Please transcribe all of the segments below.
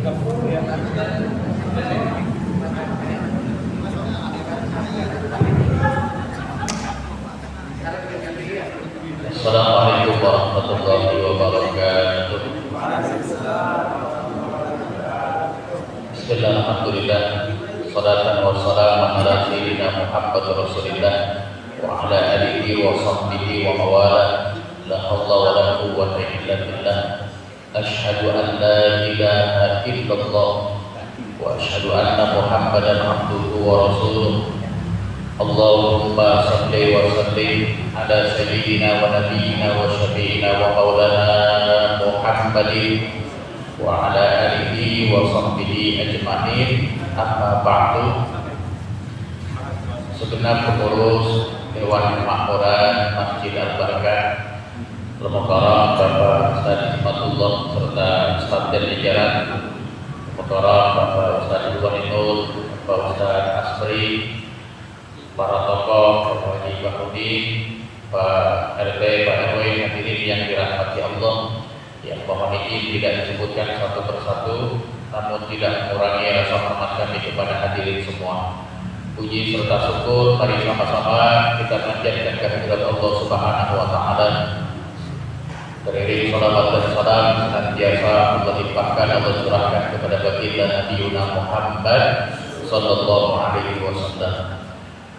Assalamualaikum warahmatullahi wabarakatuh. Bismillah, alhamdulillah, salatan wa salaman ala sayyidina Muhammad Rasulillah wa ala alihi wa sahbihi wa mawala. La haula wa la quwwata illa billah. Asyhadu an la ilaha illallah wa asyhadu anna Muhammadan abduhu wa rasuluh. Allahumma salli wa sallim ala sayyidina wa nabiyyina wa syafi'ina wa maulana Muhammadin wa ala alihi wa sahbihi ajma'in. Amma ba'du. Segenap pengurus Dewan Kemakmuran Masjid Al-Barakah, Al-Mukarram Bapak Ustaz Hikmatullah serta Ustaz dan jajaran Mukarram Bapak Ustaz Ridwan Nur, Bapak Ustaz Asri, para tokoh, Bapak Haji Bahudin, Pak RT, Pak RW, hadirin yang dirahmati Allah, yang mohon izin tidak disebutkan satu persatu, namun tidak mengurangi rasa hormat kami kepada hadirin semua. Puji serta syukur mari sama-sama kita panjatkan kehadirat Allah Subhanahu wa taala. Beriring salawat dan salam senantiasa Allah limpahkan, Allah curahkan kepada baginda Nabi Muhammad sallallahu alaihi wasallam.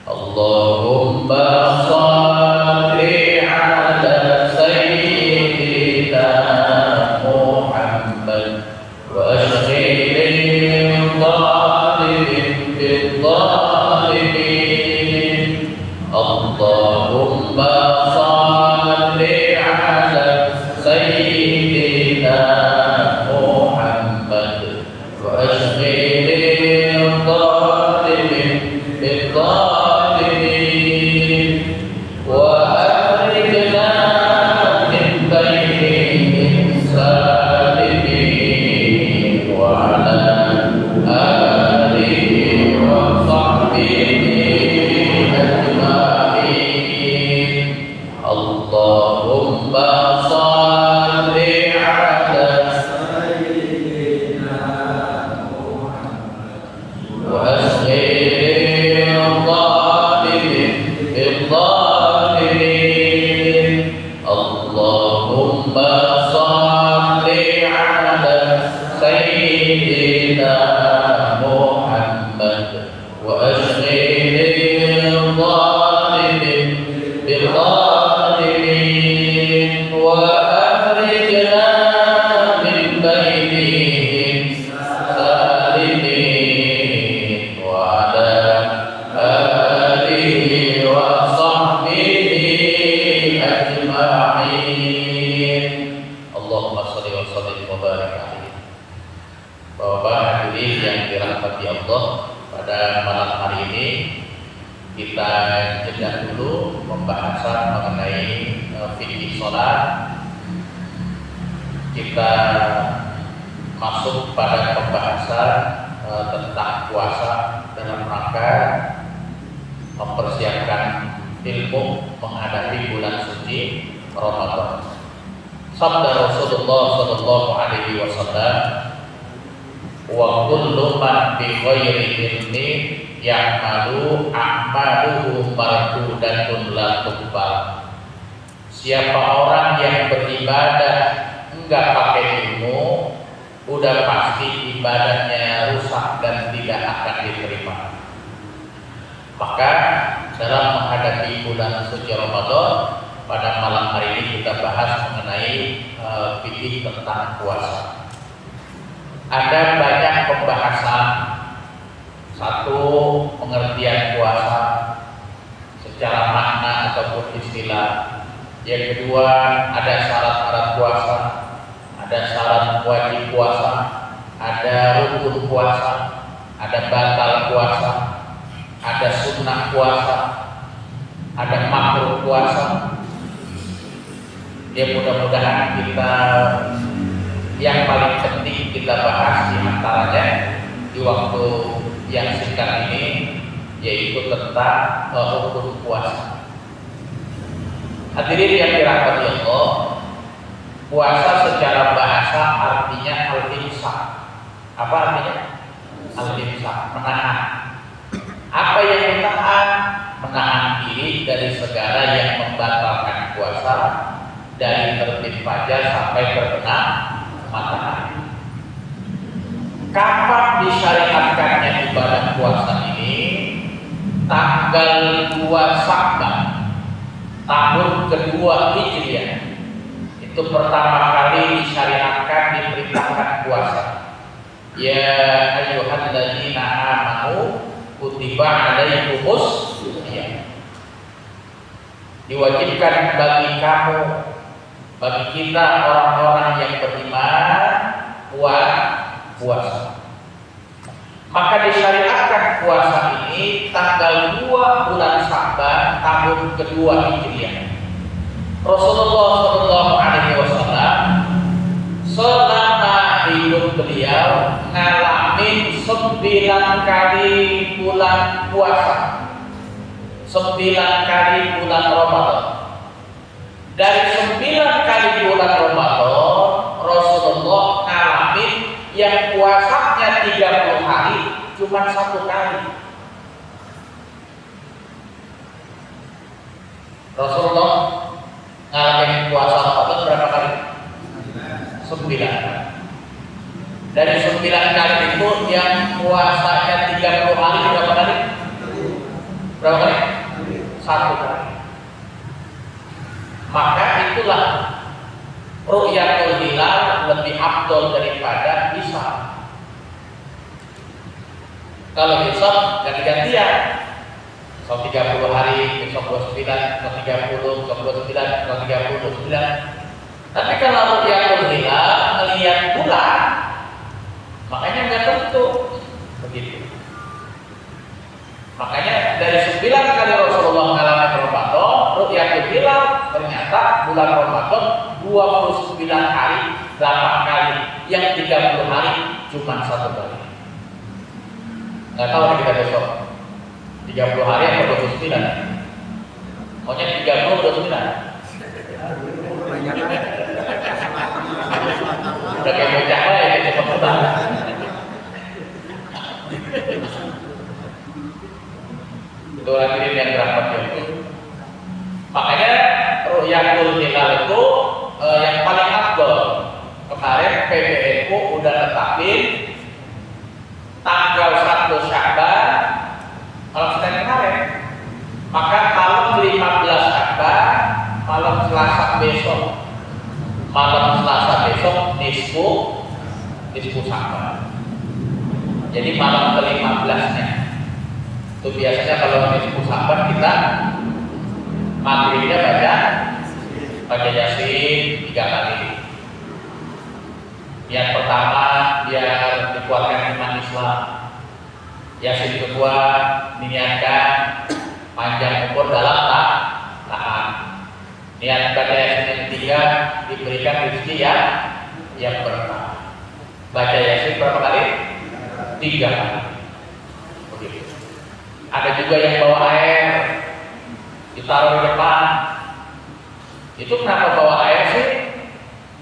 Allahumma shalli ala sayyidina Muhammad wa ashghilil zalimin bil zalimin. Allahumma shalli ala sayyidina Muhammad wa ashghilil zalimin bil zalimin. Kita masuk pada pembahasan tentang puasa dalam rangka mempersiapkan ilmu menghadapi bulan suci Ramadan. Sabda Rasulullah sallallahu alaihi wasallam, wa kullu man bi ghairi ilmi ya'malu a'maluhu mardudatun la tuqbal. Siapa orang yang beribadah enggak pakai ilmu, udah pasti ibadahnya rusak dan tidak akan diterima. Maka dalam menghadapi bulan suci Ramadan, pada malam hari ini kita bahas mengenai fikih tentang puasa. Ada banyak pembahasan. Satu, pengertian puasa secara makna ataupun istilah. Yang kedua, ada syarat-syarat puasa, ada syarat wajib puasa, ada rukun puasa, ada batal puasa, ada sunnah puasa, ada makruh puasa. Ya, mudah-mudahan kita yang paling penting kita bahas di antaranya di waktu yang singkat ini, yaitu tentang rukun puasa. Hadirin yang dirahmati Allah, puasa secara bahasa artinya al-imsak Apa artinya? Al-imsak, menahan. Apa yang ditahan? Menahan diri dari segala yang membatalkan puasa, dari terbit fajar sampai terbenam matahari. Kapan disyariatkannya ibadah puasa ini? Tanggal 2 Sya'ban tahun kedua Hijriah. Itu pertama kali disyariatkan, diperintahkan puasa. Ya ayyuhalladzina amanu kutiba alaikumus shiyam. Diwajibkan bagi kamu, bagi kita orang-orang yang beriman puasa. Maka disyariatkan puasa ini tanggal 2 bulan Sya'ban tahun kedua Hijriah. Rasulullah Shallallahu Alaihi Wasallam selama hidup beliau ngalamin 9 kali bulan puasa, 9 kali bulan Ramadan. Dari 9 kali bulan Ramadan, Rasulullah ngalamin yang puasanya 30 hari cuma 1 kali. Rasulullah ngalamin puasa Ramadan berapa kali? 9. Dari 9 kali itu yang puasanya 30 hari berapa kali? Berapa kali? 1 kali. Maka itulah ru'yatul hilal lebih afdol daripada hisab. Kalau hisab ganti-gantian, besok 30 hari, besok 29, besok 30, besok 29, besok 39. Tapi kalau ru'yatul hilal melihat bulan, makanya nggak tentu begitu. Makanya dari 9 kali Rasulullah mengalami Ramadan, ru'yatul hilal ternyata bulan Ramadan 29 hari, 8 kali, yang 30 hari cuma 1 kali. Nggak tahu nih kita besok 30 hari atau 29? Maunya 30 atau 29? Udah kayak bocah lah ya, cepat banget. Itu hadirin yang berangkat itu. Makanya ru'yatul hilal itu yang paling afdol. Kemarin PBNU udah tetapin tanggal 1 Sya'ban malam Senin kemarin. Maka malam 15 Sya'ban, malam Selasa besok, nisfu Sya'ban. Jadi malam ke-15-nya. Itu biasanya kalau nisfu Sya'ban kita maghribnya baca Yasin 3 kali. Yang pertama biar dikuatkan iman Islam. Yasin kedua niatkan panjang umur dalam taat. Niat baca Yasin yang ketiga diberikan rezeki yang berkah. Baca Yasin berapa kali? 3 kali. Begitu. Ada juga yang bawa air ditaruh di depan. Itu kenapa bawa air sih?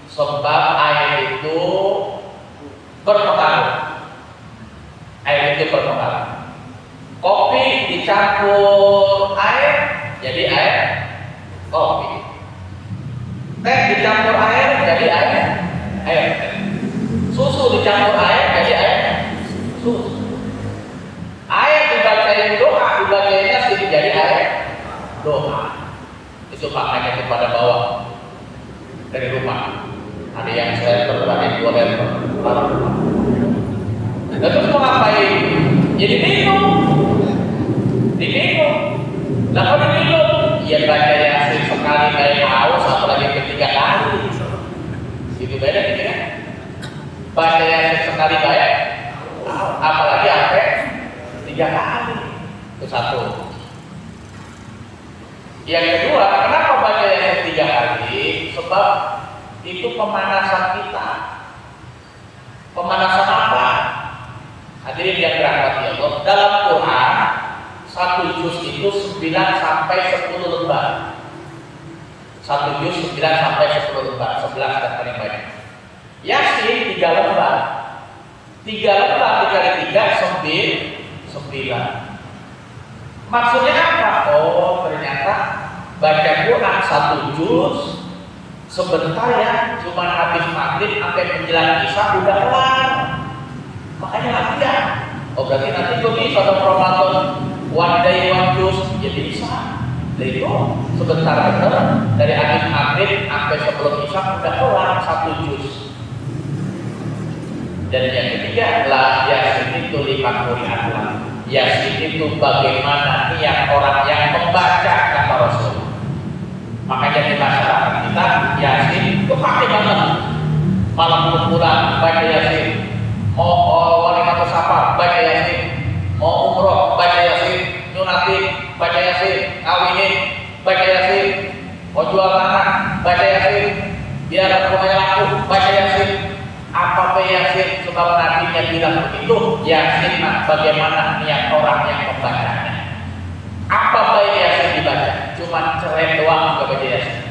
Sebab air itu berpengaruh. Air itu berpengaruh. Kopi dicampur air jadi air kopi. Teh dicampur air jadi air teh. Susu dicampur air jadi air susu. Air dibacain doa, dibacainya sih jadi air doa. Itu makanya kepada bawah dari rumah. Ada yang saya terbalik 2 lembar. Nah, terus mau ngapain? Jadi diminum. Nah kalau diminum, ya baca Yasin sekali kayak haus, apalagi ketiga kali. Itu beda gitu kan? Baca Yasin sekali baik, apalagi sampai 3 kali. Itu satu. Yang kedua, kenapa baca Yasin 3 kali? Sebab itu pemanasan kita. Pemanasan apa? Hadirin yang dirahmati Allah, dalam Quran 1 juz itu 9 sampai 10 lembar. 1 juz 9 sampai 10 lembar, 11 dan paling banyak. Yasin 3 lembar. 3 3 lembar dikali 3 9. Maksudnya apa? Oh, ternyata baca Quran 1 juz sebentar ya, cuma habis maghrib sampai menjelang isya udah kelar. Makanya latihan. Oh, berarti nanti gue bisa dong Ramadan one day one juz, ya bisa. Jadi itu sebentar bener dari habis maghrib sampai sebelum isya udah kelar 1 juz. Dan yang ketiga, la yasin itu lima Quran. Yasin itu bagaimana niat orang yang membaca kata Rasul. Makanya di masyarakat kita Yasin itu pakai banget. Malam pulang baca Yasin, mau walimatul safar baca Yasin, mau umroh baca Yasin, nyunatin baca Yasin, kawinin baca Yasin, mau jual tanah baca Yasin, biar rumahnya laku baca Yasin. Apa Yasin? Sebab nabinya bilang begitu. Yasin bagaimana niat orang yang membacanya. Apa baik Yasin dibaca? Cuma cerai doang gak baca Yasin.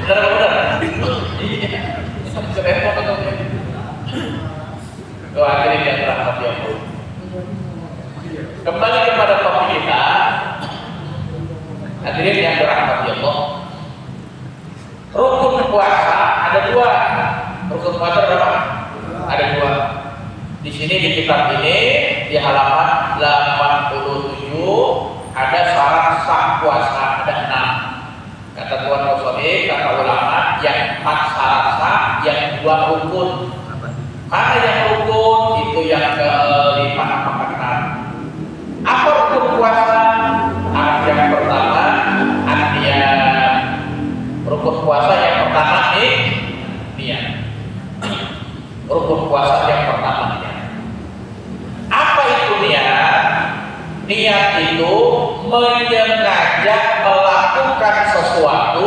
Benar-benar. Cerai doang. Doa akhirnya yang rahmat ya Allah. Kembali kepada topik kita. Hadirin yang dirahmati Allah, rukun puasa ada 2. Rukun puasa berapa? Ada 2. Di sini di kitab ini di halaman 87 ada syarat sah puasa ada 6. Kata Tuan Rasul, kata ulama yang 4 syarat sah, yang 2 rukun. Mana yang rukun? Itu yang ke-5 apa rukun puasa? Yang pertama rukun puasa yang pertama niat. Rukun puasa yang pertama niat. Apa itu niat? Niat itu menyengaja melakukan sesuatu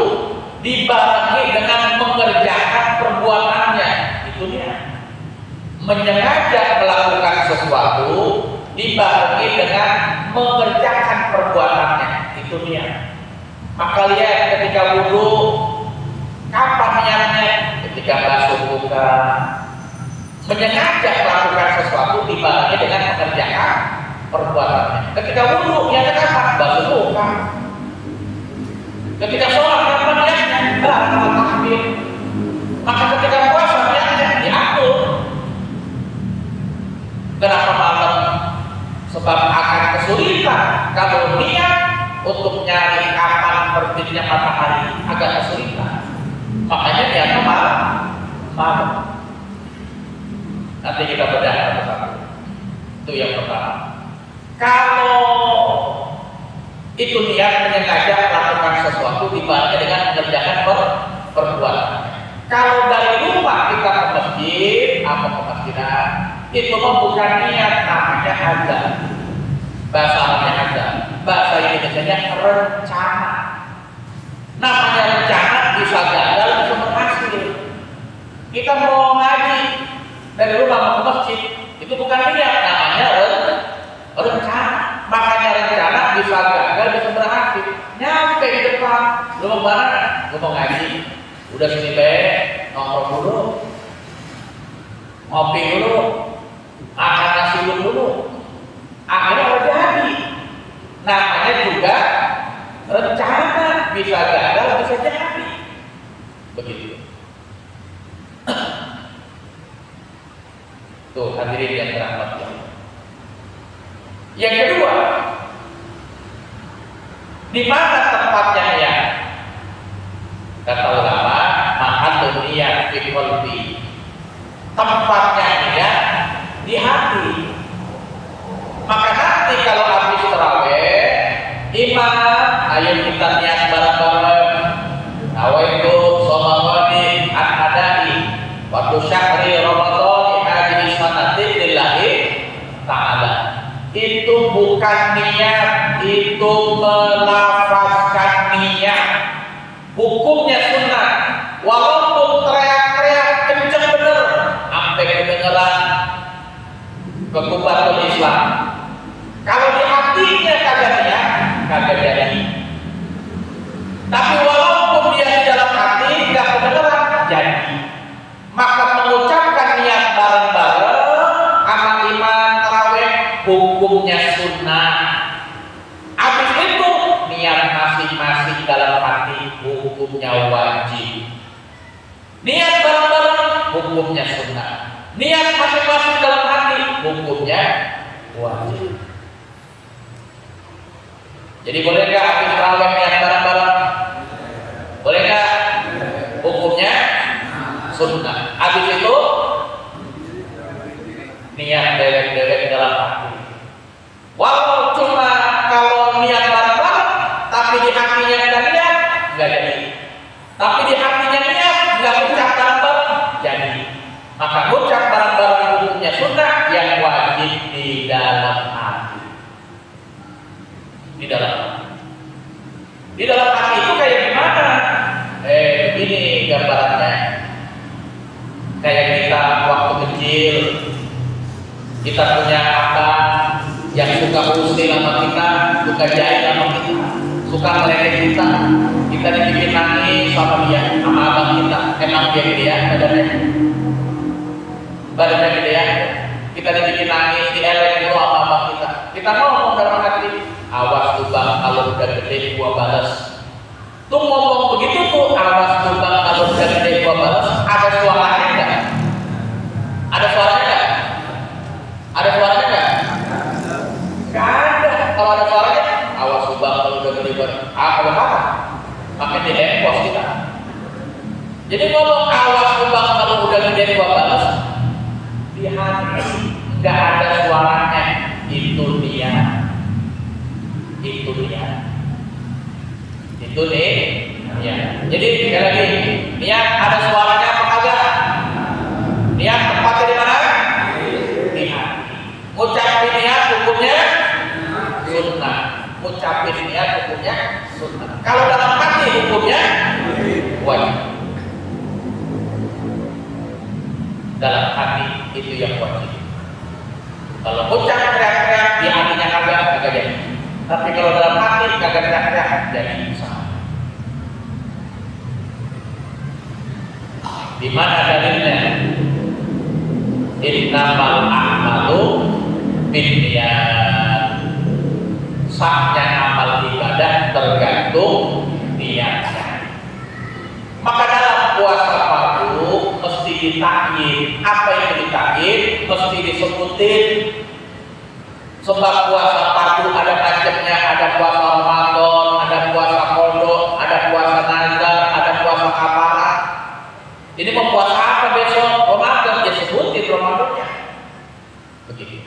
dibarengi dengan mengerjakan perbuatannya. Itu niat. Menyengaja melakukan sesuatu dibarengi dengan mengerjakan perbuatannya. Itu niat. Maka lihat ketika wudu, kapan niatnya? Ketika basuh muka. Menyengaja melakukan sesuatu dibarengi dengan mengerjakan perbuatannya. Ketika wudu niatnya kapan? Basuh muka. Ketika sholat kapan niatnya? Takbir. Maka ketika puasa niatnya diatur. Kenapa malam? Sebab akan kesulitan kalau niat untuk nyari kapan terbitnya matahari agak kesulitan. Makanya dia malam. Nanti kita bedah satu-satu. Itu yang pertama. Kalau itu niat menyengaja melakukan sesuatu dibarengi dengan mengerjakan perbuatan. Kalau dari rumah kita ke masjid atau ke masjidan, itu bukan niat, namanya azan. Bahasa Arabnya azan. Bahasa Indonesianya rencana. Namanya rencana bisa gagal, bisa berhasil. Kita mau ngaji dari rumah mau ke masjid, itu bukan niat, namanya rencana. Makanya rencana bisa gagal, bisa berhasil. Nyampe di depan, lu mau mana? Lu mau ngaji. Udah sini nongkrong dulu, ngopi dulu, makan nasi dulu. Akhirnya udah jadi. Namanya juga rencana, bisa gagal, bisa jadi. Begitu. Tuh hadirin yang dirahmati Allah. Yang kedua, di mana tempatnya ya? Kata ulama, mahallun niyat fi qalbi. Tempatnya niat di hati. Maka nanti kalau habis tarawih, imam, ayo kita niat bareng-bareng. Nawaitu sholawati an-adai waktu syahri Ramadan hadhihi sanati lillahi ta'ala. Itu bukan niat, itu melafazkan niat. Hukumnya sunnah. Walaupun teriak-teriak kenceng bener sampai kedengeran kekuatan Islam. Kalau di hatinya kagak niat, kagak jadi. Tapi walaupun jadi. Maka mengucapkan niat bareng-bareng amal iman tarawih hukumnya sunnah. Habis itu niat masing-masing dalam hati hukumnya wajib. Niat bareng-bareng hukumnya sunnah. Niat masing-masing dalam hati hukumnya wajib. Jadi boleh nggak habis tarawih niat bareng-bareng? Boleh nggak? Hukumnya sunnah. Habis itu niat dewek-dewek dalam hati. Walau cuma kalau niat bareng-bareng, tapi di hatinya nggak niat, nggak jadi. Tapi di hatinya niat, nggak ucap bareng-bareng, jadi. Maka ucap bareng-bareng hukumnya sunnah yang wajib di dalam hati. Di dalam hati. Di dalam hati itu kayak gimana? Begini gambarannya. Kayak kita waktu kecil, kita punya abang yang suka usir sama kita, suka jahit sama kita, suka meledek kita dibikin nangis sama dia, sama abang kita. Emang dia gede ya badannya gede ya. Kita dibikin nangis, dielek dulu sama abang kita. Kita ngomong dalam hati, awas tuh bang, kalau udah gede gua balas. Tuh ngomong begitu tuh, awas tuh bang, kalau udah gede gua balas. Ada suaranya enggak? Ada suaranya enggak? Ada suaranya enggak? Enggak ada. Kalau ada suaranya, awas tuh bang, kalau udah gede gua balas. Kalau apa? Pakai di handphone kita. Jadi ngomong awas tuh bang, kalau udah gede gua balas. Di hati enggak ada suaranya. Itu dia. Itu nih ya. Jadi sekali lagi, niat ada suaranya apa kagak? Niat tempatnya di mana? Di hati. Ngucapin niat hukumnya sunnah. Ngucapin niat hukumnya sunnah. Kalau dalam hati hukumnya wajib. Dalam hati itu yang wajib. Kalau ucap teriak-teriak di hatinya kagak jadi. Tapi kalau dalam hati kagak teriak-teriak jadi salah. Di mana dalilnya? Innamal a'malu binniyat. Sahnya amal ibadah tergantung niatnya. Maka dalam puasa fardu mesti ditakyid. Apa yang ditakyid? Mesti disebutin. Sebab puasa fardu ada macamnya, ada puasa Ramadan, ada puasa qada, ada puasa nazar, ada puasa kafarah. Ini mau puasa apa besok? Ramadan, dia sebutin Ramadannya. Begitu.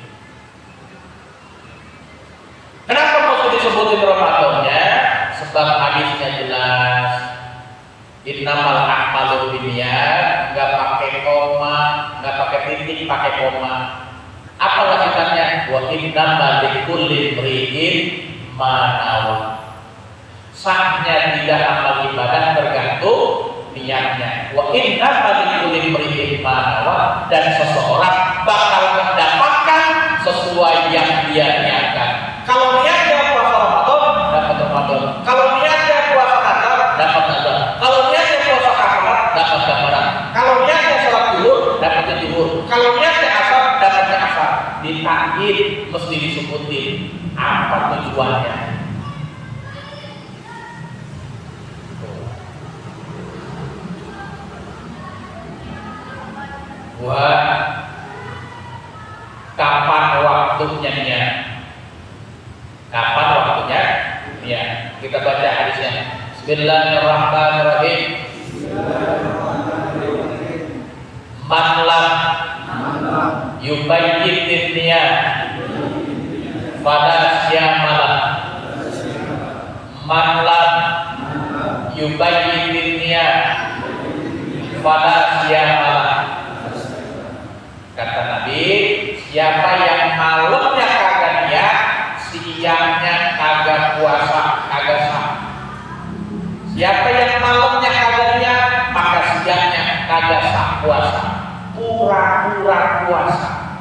Kenapa mesti disebutin Ramadannya? Sebab hadisnya jelas. Innamal a'malu binniyat, enggak pakai koma, enggak pakai titik, pakai koma. Apa lanjutannya? Wa innamal likulli imri'in ma nawa. Sahnya tidak amal ibadah tergantung niatnya. Wa innamal likulli imri'in ma nawa, dan seseorang bakal mendapatkan sesuai yang dia niatkan. Kalau niatnya puasa Ramadan, dapat Ramadan. Kalau niatnya puasa Nazar, dapat Nazar. Kalau niatnya puasa kafarat, dapat kafarat. Kalau niatnya sholat zuhur, dapatnya zuhur. Kalau niatnya asar, dapatnya asar. Ditakyid mesti disebutin apa tujuannya. Wah, kapan waktunya ya? Kapan waktunya? Ya, kita baca hadisnya. Bismillahirrahmanirrahim. Man lam yubayyitin niyat fala siyamalah. Man lam yubayyitin niyat fala siyamalah. Kata Nabi, siapa yang malamnya kagak niat, siangnya kagak puasa, kagak sah. Siapa yang malamnya kagak niat, maka siangnya kagak sah puasa. Pura-pura puasa.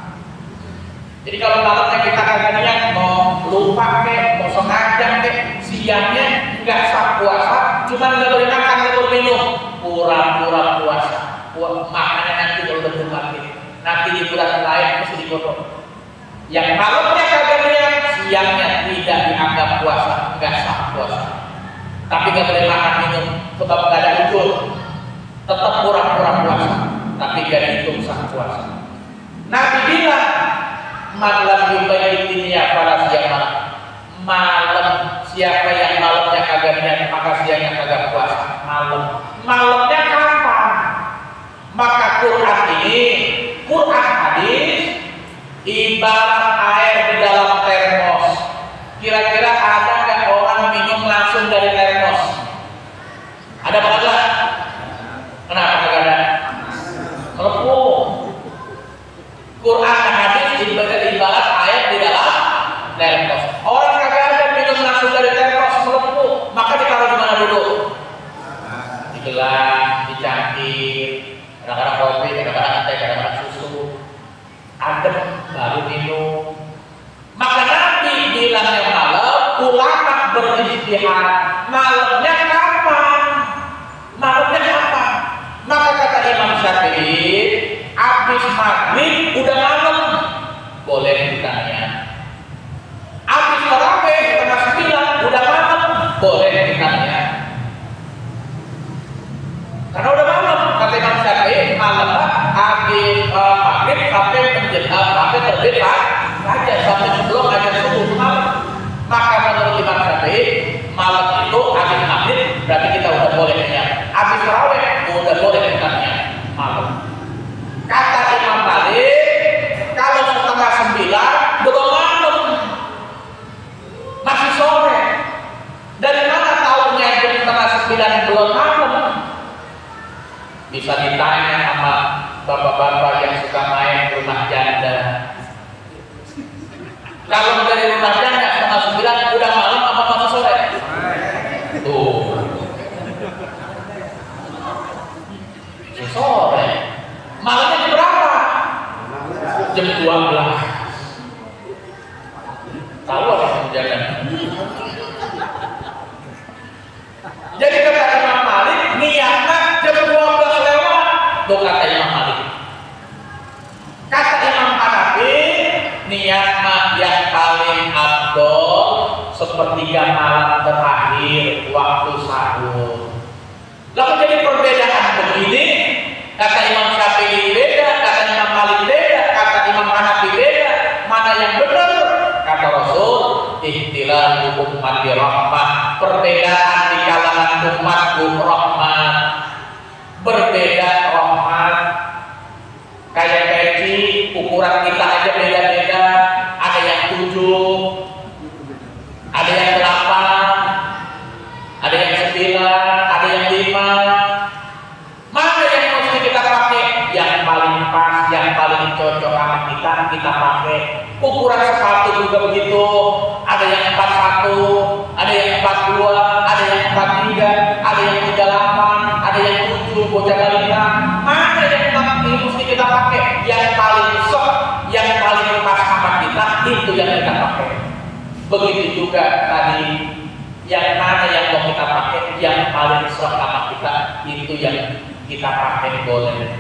Jadi kalau malamnya kita kagak niat, mau lupa kek, mau sengaja kek, siangnya nggak sah puasa, cuma nggak boleh makan, nggak boleh minum, pura-pura puasa. makanya nanti kalau udah mati, nanti di bulan lain mesti dipotong. Yang malamnya kagak niat, siangnya tidak dianggap puasa, nggak sah puasa. Tapi nggak boleh makan minum, sebab nggak ada unsur, tetap pura-pura puasa, tapi nggak dihitung sah puasa. Nabi bilang, malam yubayitin ya para siapa malam, siapa yang malamnya kagak niat maka siangnya kagak puasa. Malamnya kapan? Maka Quran ini, Quran hadis ibarat air di dalam termos. Kira-kira ada nggak orang minum langsung dari termos? Ada apa enggak? Kenapa kagak ada? Melepuh. Quran dan hadis ibarat air di dalam termos. Orang kagak ada minum langsung dari termos, melepuh. Maka ditaruh di mana dulu? Di gelas, dicangkir, kadang-kadang kopi, kadang-kadang teh, kadang-kadang susu. Adem baru minum. Maka Nabi bilang yang malam, ulama berijtihad. Malamnya kapan? Malamnya kapan? Maka kata Imam Syafi'i, habis maghrib udah malam, boleh ditanya. Habis tarawih setengah 9 udah malam, boleh ditanya. Karena udah malam, kata Imam Syafi'i, malam habis maghrib sampai terbit saja, sampai sebelum ada subuh malam. Maka menurut Imam Syafi'i, malam itu habis maghrib berarti kita udah boleh niat. Habis tarawih udah boleh ditanya malam. Kata Imam Malik, kalau setengah 9 belum malam, masih sore. Dari mana tahunya jam setengah 9 belum malam? Bisa ditanya sama bapak-bapak yang suka main rumah janda. Kalau dari rumah janda setengah 9 udah malam apa masih sore? Tuh, masih sore. Malamnya jam berapa? Jam 12. Tahu apa menjaga? Jadi kata Imam Malik, niatnya jam 12 lewat. Tuh kata Imam Malik. Kata Imam Hanafi, niatnya yang paling afdol sepertiga malam terakhir waktu sahur. Lalu jadi perbedaan begini. Kata Imam Syafi'i beda, kata Imam Malik beda, kata Imam Hanafi beda. Mana yang benar? Kata Rasul, ikhtilaf ummati rahmah. Perbedaan di kalangan umatku rahmat. Berbeda rahmat. Kayak peci, ukuran kita aja beda-beda. Ada yang 7, ada yang 8, ada yang 9, ada yang 5. Mana yang mesti kita pakai? Yang paling pas, yang paling cocok sama kita pakai. Ukuran sepatu juga begitu. Ada yang 41, ada yang 42, ada yang 43, ada yang 38, ada yang 7, bocah balita. Mana yang mesti kita pakai? Yang paling sok, yang paling pas sama kita, itu yang kita pakai. Begitu juga tadi, yang mana yang mau kita pakai, yang paling sok sama kita, itu yang kita pakai boleh.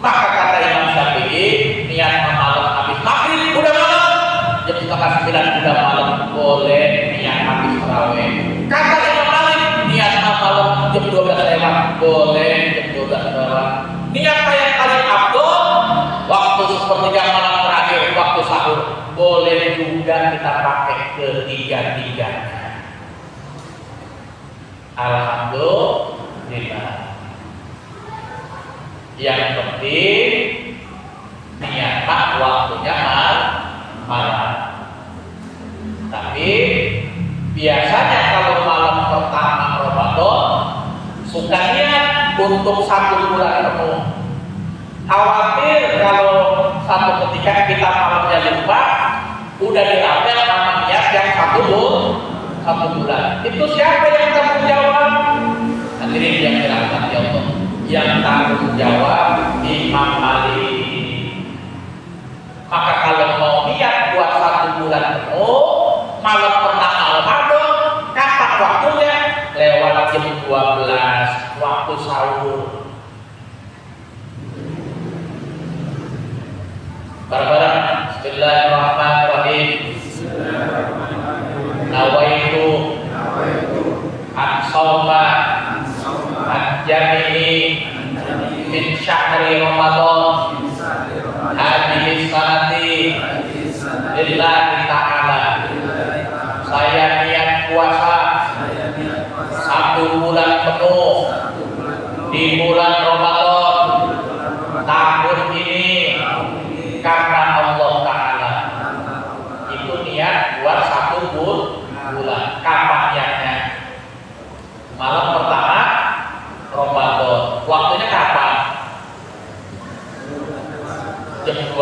Maka kata Imam Syafi'i, niat malam habis maghrib udah malam, jam setengah 9 udah malam, boleh niat habis tarawih. Kata Imam Malik, niat malam jam 12 lewat, boleh jam 12 lewat. Niat yang paling afdol waktu sepertiga malam terakhir waktu sahur, boleh juga kita pakai ketiga-tiganya. Alhamdulillah. Yang penting niat waktunya malam. Tapi biasanya kalau malam pertama Ramadan suka niat untuk 1 bulan penuh. Khawatir kalau satu ketika kita malamnya lupa, udah dirapel sama niat yang 1 bulan. Itu siapa yang tanggung jawab? Hadirin yang dirahmati Allah. Yang tanggung jawab Imam Malik. Maka kalau mau niat buat 1 bulan penuh, malam pertama Ramadan, kapan waktunya? Lewat jam 12 waktu sahur. Bareng-bareng. Bismillahirrahmanirrahim. Nawaitu an-shauma an-jami'i min syahri Ramadan hadhihi sanati lillahi ta'ala. Saya niat puasa 1 bulan penuh di bulan Ramadan tahun ini karena Allah Ta'ala. Itu niat buat 1 bulan. Kapan niatnya? Malam pertama Ramadan. Waktunya kapan? Jam 12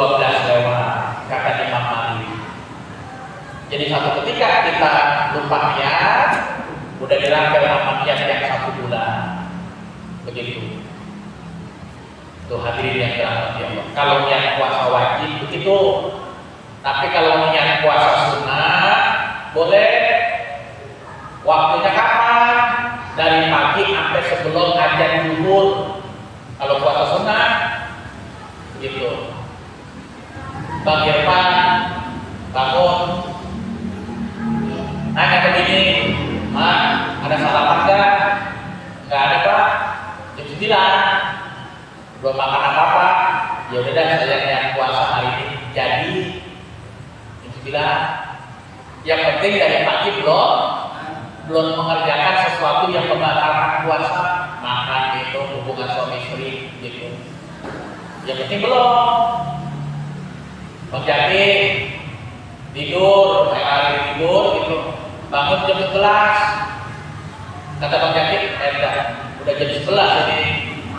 lewat, kata Imam Malik. Jadi satu ketika kita lupa niat, udah dirangkai sama niat yang 1 bulan. Begitu. Tuh hadirin yang dirahmati Allah. Kalau niat puasa wajib begitu. Tapi kalau niat puasa sunnah boleh. Waktunya kapan? Dari pagi sampai sebelum azan zuhur. Kalau puasa sunnah begitu. Bang Irfan bangun, nanya begini, "Mak, ada sarapan enggak?" "Enggak ada, Pak. Jam 9. Belum makan apa-apa." "Ya udah dah, saya niat puasa hari ini." Jadi jam 9. Yang penting dari pagi belum mengerjakan sesuatu yang membatalkan puasa, makan itu, hubungan suami istri gitu. Yang penting belum. Bang Jaki tidur, hari tidur gitu, bangun jam 11. Kata Bang Jaki, udah jam 11 ini,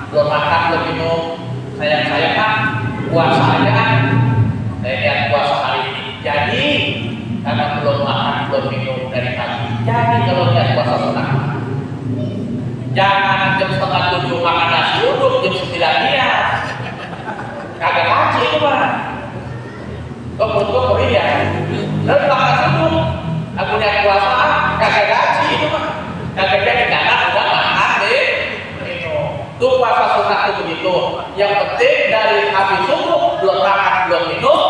belum makan, belum minum. Sayang kan, puasa aja kan. Saya lihat puasa hari ini. Jadi karena belum makan, belum minum dari pagi. Jadi kalau lihat puasa sunnah, jangan jam 6:30 makan nasi uduk, jam 9 niat. Kagak kaji itu mah. Kok menurut gua kok iya? Lalu makan nasi uduk, aku niat puasa, kagak kaji itu mah. Kagak jadi karena udah makan deh. Itu puasa sunnah itu begitu. Yang penting dari habis subuh belum makan, belum minum.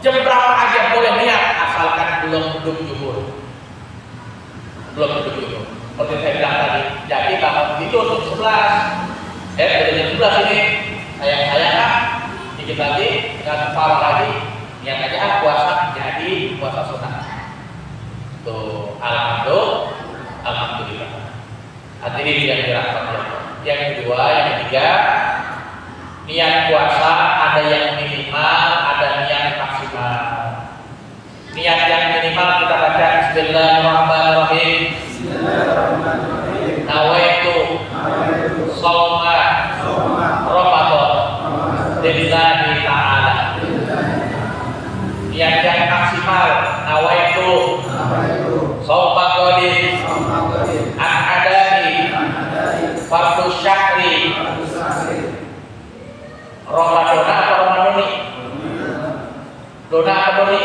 Jam berapa aja boleh niat asalkan belum duduk zuhur. Belum duduk zuhur. Seperti saya bilang tadi, jadi bangun tidur jam 11. Udah jam 11 ini. Saya kan dikit lagi, nggak parah lagi. Niat aja puasa, jadi puasa sunnah. Tuh, alhamdulillah. Hadirin yang dirahmati Allah. Yang kedua, yang ketiga, niat puasa ada yang minimal, ada niat maksimal. Niat yang minimal kita baca Bismillahirrahmanirrahim. Nawaitu shauma Ramadan lillahi ta'ala. Niat yang maksimal, nawaitu shauma qadin an adani fardu syahri Ramadana apa Ramadani? Dona apa Doni?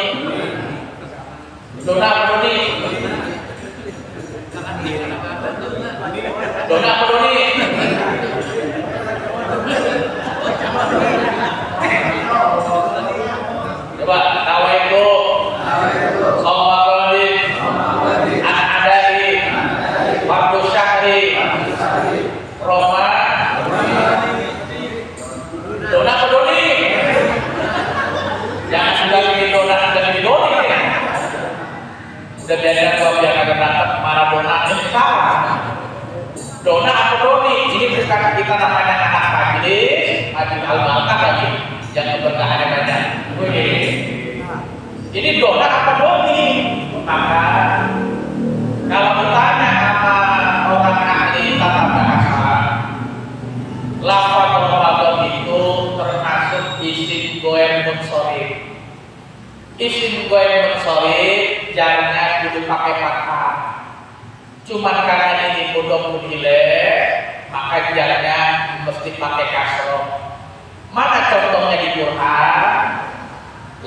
Dona apa Doni? Dona apa Doni? Coba nawaitu shauma qadin an adai fardu syahri Dona apa Doni? Jangan sudah bikin Dona, sudah bikin Doni. Udah biasa gua biar agak berangkat Maradona ini salah. Dona apa Doni? Ini bukan kita namanya anak majlis, majlis al-balkah lagi, yang keberkahannya banyak. Ini Dona apa Doni? Maka kalau bertanya sama orang ahli tata bahasa, lafaz Ramadan itu termasuk isim goem munsharif. Isim goem munsharif jarnya kudu pakai fathah. Cuman karena ini mudhof ilaih, maka jarnya mesti pakai kasroh. Mana contohnya di Quran?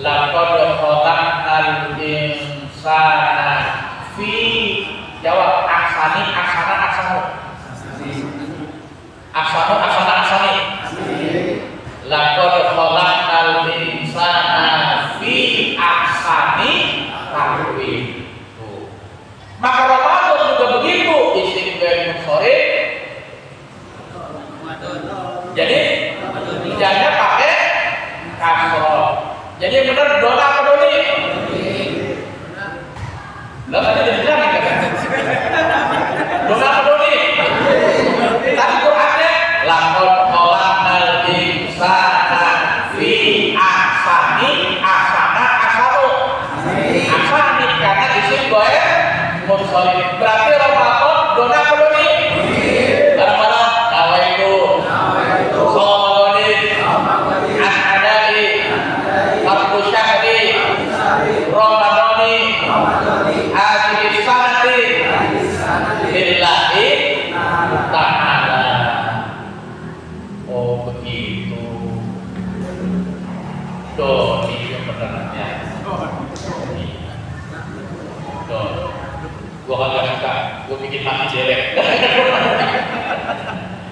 Laqad khalaqnal insana fi, jawab ahsani, ahsana, ahsanu. Ahsanu, ahsana, ahsani. Laqad khalaqnal insana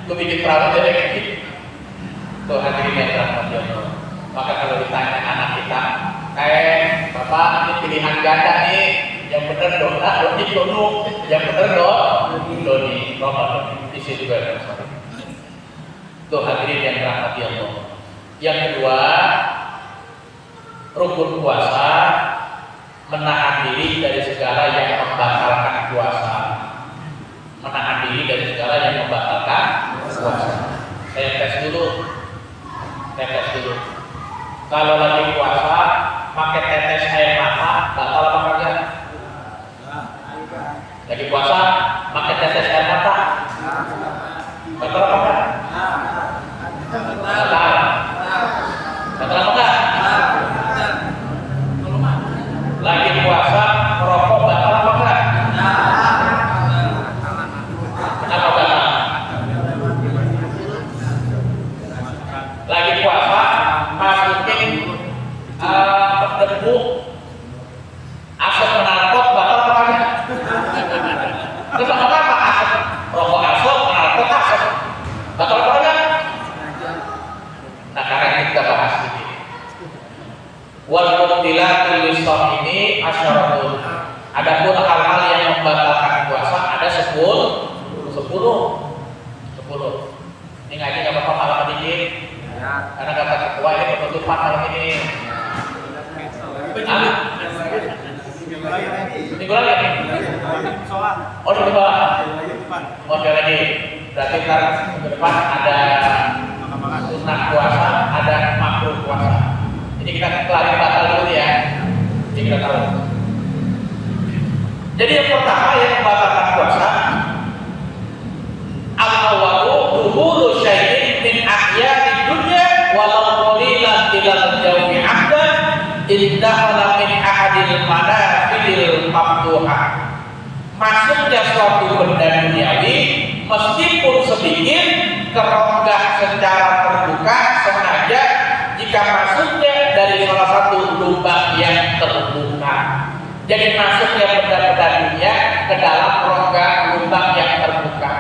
Lu bikin perahu jadi kayak gitu. Tuh hadirin yang dirahmati Allah. Maka kalau ditanya anak kita, bapak ini pilihan ganda nih, yang bener dong, Doni Dono, yang bener dong, Doni, Roma, isi juga ya. Tuh hadirin yang dirahmati Allah. Yang kedua, rukun puasa menahan diri dari segala yang membatalkan puasa. Menahan diri dari segala yang membatalkan puasa. Saya tes dulu. Kalau lagi puasa pakai tetes air mata, batal apa kagak? Lagi puasa pakai tetes air mata, batal apa kagak? Batal apa kagak? Lagi puasa merokok batal apa kagak? Kenapa batal? Lagi puasa masukin debu asap knalpot batal apa kagak? Terus apa asap rokok asap knalpot asap batal apa kagak? Nah karena kita bahas ini wal mubtilatul wisam ini asyaratun. Adapun hal-hal yang membatalkan puasa ada 10. Ini ngaji nggak apa-apa malam dikit. Karena kata ketua ini penutupan malam ini. Minggu lagi. Oh sekali lagi. Berarti ntar ke depan ada sunnah puasa, ada makruh puasa. Jadi kita kelari batal dulu ya. Jadi kita tahu. Jadi yang pertama yang membatalkan puasa, al-awwalu duhulu syai'in min ahyadi dunya walau qalilan ila al-jawfi 'abdan indahana min ahadil manafidil maftuhah. Masuknya suatu benda duniawi meskipun sedikit ke rongga secara terbuka sengaja jika masuknya dari salah satu lubang yang terbuka. Jadi masuknya benda-benda dunia ke dalam rongga lubang yang terbuka,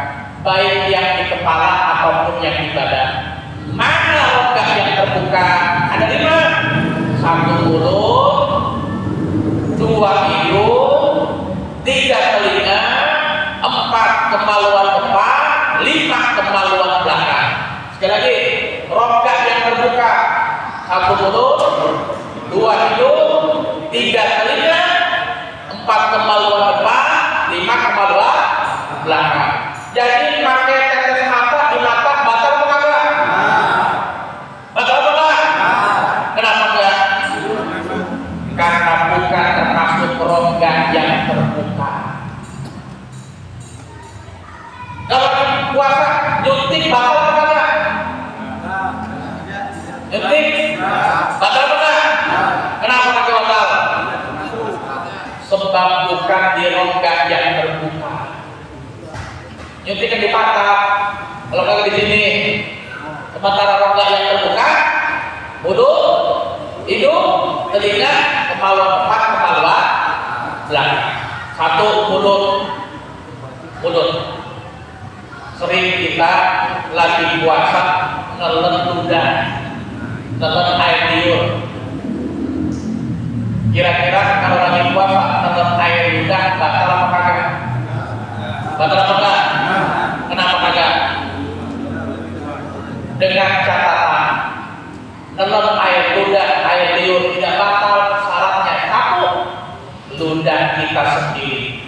baik yang di kepala ataupun yang di badan. Mana rongga yang terbuka? Ada 5. 1 mulut, 2 hidung, 3 telinga, 4 kemaluan depan, 5 kemaluan belakang. Sekali lagi, rongga yang terbuka 1 mulut, 2 hidung, 3 telinga, 4 kemaluan depan, 5 kemaluan belakang. Jadi pakai tetes mata di mata batal apa enggak? Batal apa enggak? Kenapa enggak? Karena bukan termasuk rongga yang terbuka. Kalau puasa nyuntik batal apa enggak? Nyuntik batal apa enggak? Kenapa enggak batal? Sebab bukan di rongga yang terbuka. Nyuntik kan di pantat, kalau kagak di sini. Sementara rongga yang terbuka, mulut, hidung, telinga, kemaluan depan, kemaluan belakang. 1 mulut. Sering kita lagi puasa nelen ludah, nelen air liur. Kira-kira kalau lagi puasa nelen air ludah batal apa kagak? Batal apa enggak? Kenapa kagak? Dengan catatan nelen air ludah, air liur tidak batal, syaratnya 1, ludah kita sendiri.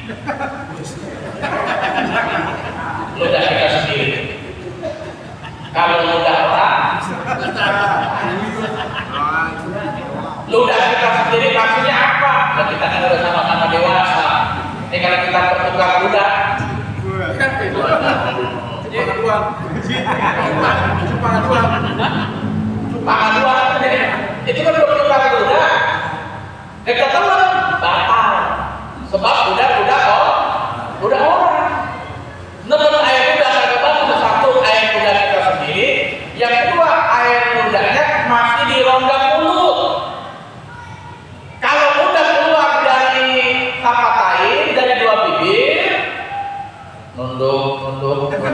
Ludah kita sendiri. Kalau ludah orang, ludah kita sendiri maksudnya apa? Nah, kita kan udah sama-sama dewasa. Ini kalau kita bertukar ludah, Pangan dua, itu kan bertukar ludah. Kita telan batal. Sebab ludah orang. Nelen air ludah kagak batal. 1, air ludah kita sendiri. Yang kedua, air ludahnya masih di rongga mulut. Kalau ludah keluar dari sapatain, dari 2 bibir, nunduk. nunduk. Itu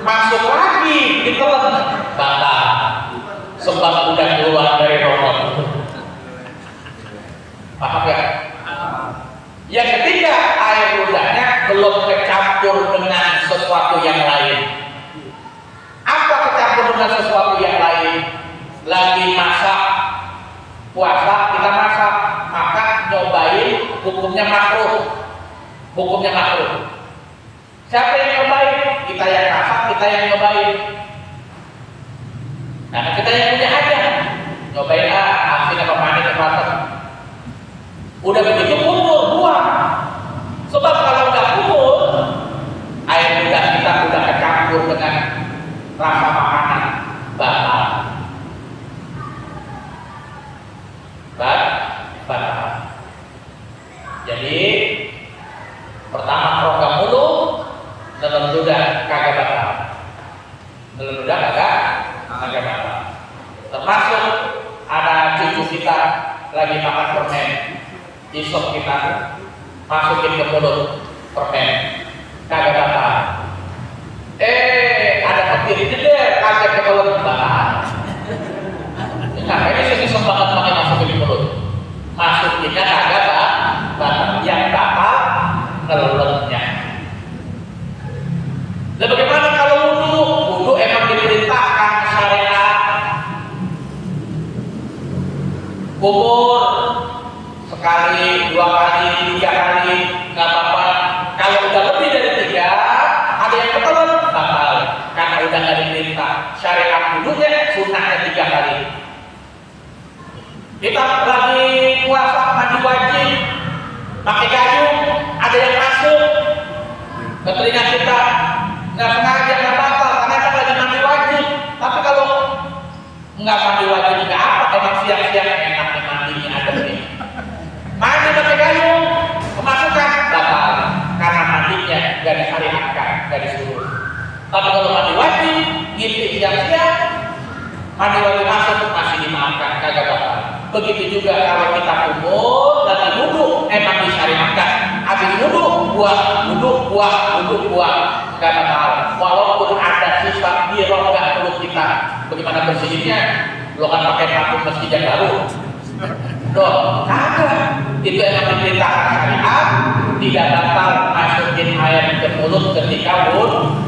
masuk lagi, ditelan, batal. Sebab udah keluar dari rokok. Paham gak? Yang ketiga, air ludahnya belum kecampur dengan sesuatu yang lain. Apa kecampur dengan sesuatu yang lain? Lagi masak puasa, kita masak, maka nyobain, hukumnya makruh. Hukumnya makruh. Siapa yang nyobain? Kita yang masak, kita yang nyobain. Nah, kita yang punya aja. Nyobain asin apa manis apa apa. Udah begitu kumur, buang. Sebab kalau nggak kumur, air ludah kita udah kecampur dengan rasa makanan, batal. Batal. Jadi pertama rongga mulut, dalam ludah kagak batal. Dalam ludah kagak batal. Termasuk ada cucu kita lagi makan permen, isop kita masukin ke mulut permen, kagak batal. Ada petir jeder, kagak ke mulut, batal. Nah, ini sih banget pakai masukin di mulut. Masukinnya kagak batal, yang batal ngelennya. Dan bagaimana kalau wudu? Wudu emang diperintahkan syariat. Kumur sekali, 2 kali, 3 kali, nggak apa-apa. Kalau udah lebih dari 3, ada yang ketelan, batal. Karena udah nggak diperintah. Syariat wudunya sunnahnya 3 kali. Kita lagi puasa mandi wajib, pakai gayung, ada yang masuk ke telinga kita, nggak sengaja, nggak batal, karena kita lagi mandi wajib. Tapi kalau nggak mandi wajib nggak apa, emang siang-siang enaknya mandinya ada nih. Mandi pakai gayung, kemasukan, batal, karena mandinya nggak disyariatkan, nggak disuruh. Tapi kalau mandi wajib, ngintip siang-siang, mandi wajib masuk masih dimaafkan, kagak batal. Begitu juga kalau kita kumur dan wudhu, emang disyariatkan. Habis wudhu, buang, nggak batal. Walaupun ada sisa di rongga mulut kita, bagaimana bersihinnya? Lo kan pakai parfum meski yang baru. Doh, kagak. Itu emang diperintahkan syariat, tidak batal masukin air ke mulut ketika wudhu.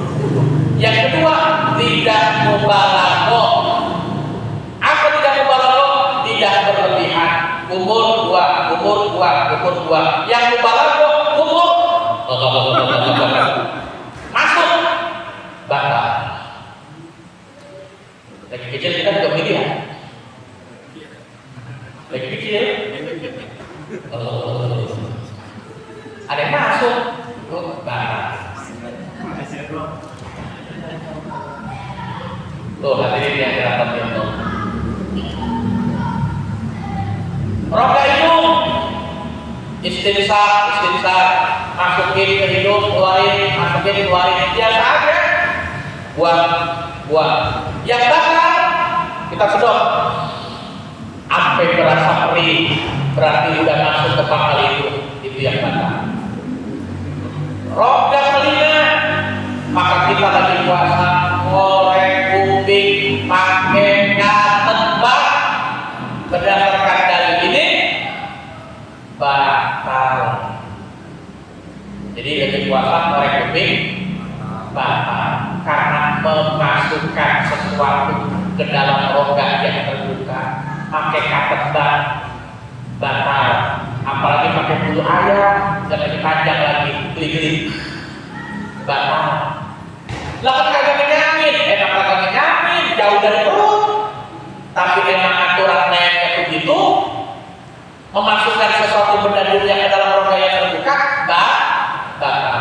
Yang kedua, tidak mubalaghah. Apa tidak mubalaghah? Tidak berlebihan. Kumur dua. Yang mubalaghah kumur masuk batal. Lagi kecil kita juga begini ya. Lagi kecil. Ada yang masuk, batal. Tuh hadirin yang dirahmati Allah. Rongga hidung, istinsar, masukin ke hidung, keluarin, biasa aja. Buang. Yang bakar, kita sedot. Sampai berasa perih, berarti udah masuk ke pangkal itu yang bakar. Rongga telinga, maka kita lagi puasa, ngorek kuping, pakai tebak. Berdasarkan dalil ini batal. Jadi lagi puasa ngorek kuping batal karena memasukkan sesuatu ke dalam rongga yang terbuka. Pakai tebak batal. Apalagi pakai bulu ayam dan lebih panjang lagi, geli-geli batal. Lalu kagak menyamin, jauh dari perut. Tapi memang aturan naiknya begitu, memasukkan sesuatu benda dunia ke dalam rongga yang terbuka, batal.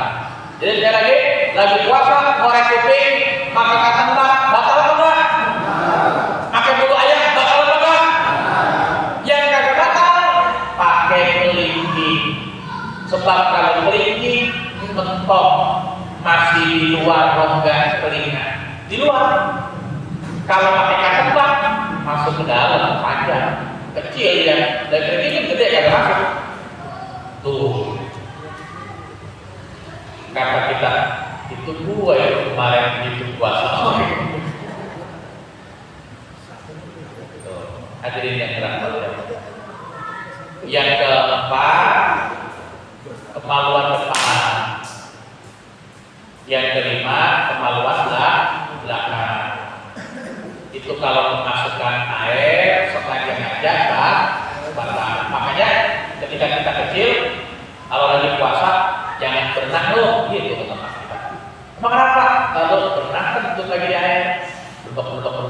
Jadi sekali lagi puasa, ngorek kuping, makan tebak, batal apa enggak? Pakai bulu ayam, batal apa enggak? Yang kagak batal, pakai kelingking. Sebab kalau kelingking mentok masih di luar rongga telinga, di luar. Kalau pakai tebak masuk ke dalam panjang, kecil ya, dan kecil gede kan masuk. Tuh, kata kita itu gua yang kemarin itu puasa. Hadirin yang dirahmati. Yang keempat, kemaluan depan. Yang kelima, kemaluan belakang. Itu kalau memasukkan air sengaja aja batal. Makanya ketika kita kecil, kalau lagi puasa jangan berenang loh, gitu kata mas kita. Emang kenapa? Kalau berenang kan untuk lagi di air, bentuk masuk